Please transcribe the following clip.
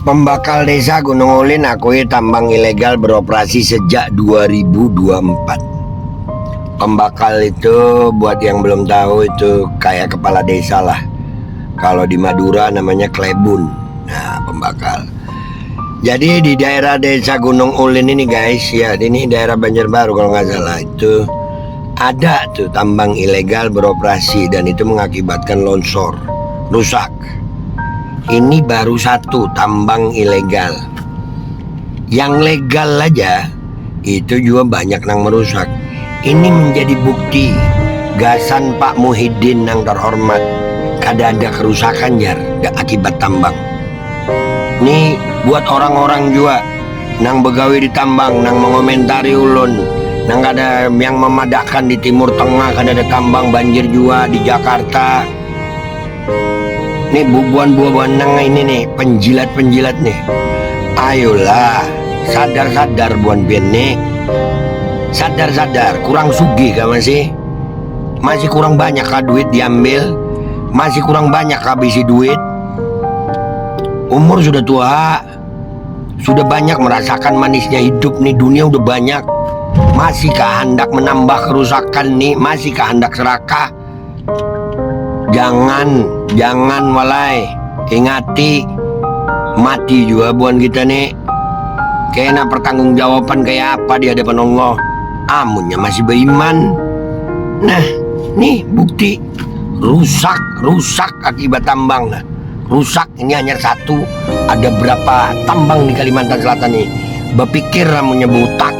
Pembakal Desa Gunung Ulin akui tambang ilegal beroperasi sejak 2024. Pembakal itu buat yang belum tahu itu kayak kepala desa lah. Kalau di Madura namanya klebun. Nah, pembakal. Jadi di daerah Desa Gunung Ulin ini guys, ya ini daerah Banjarbaru kalau nggak salah, itu ada tuh tambang ilegal beroperasi dan itu mengakibatkan longsor, rusak. Ini baru satu tambang ilegal. Yang legal aja itu juga banyak yang merusak. Ini menjadi bukti gasan Pak Muhyiddin yang terhormat. Kada ada kerusakan jar akibat tambang. Ini buat orang-orang juga nang begawi di tambang, nang mengomentari ulun, nang ada yang memadakkan di Timur Tengah, kada ada tambang, banjir juga di Jakarta. Nih bubuan-bubuan nang ini nih, penjilat-penjilat nih. Ayolah, sadar-sadar buan pian nih. Sadar-sadar, kurang sugih kah masih? Masih kurang banyak kah duit diambil? Masih kurang banyak kah habisi duit? Umur sudah tua, sudah banyak merasakan manisnya hidup nih, dunia udah banyak. Masihkah hendak menambah kerusakan nih? Masihkah hendak serakah? Jangan walai, ingati mati juga buan kita nih. Kena pertanggungjawaban kayak apa di hadapan Allah. Amunnya masih beriman. Nah, nih bukti rusak akibat tambang. Nah, rusak ini hanya satu. Ada berapa tambang di Kalimantan Selatan nih? Berpikir amunnya berutang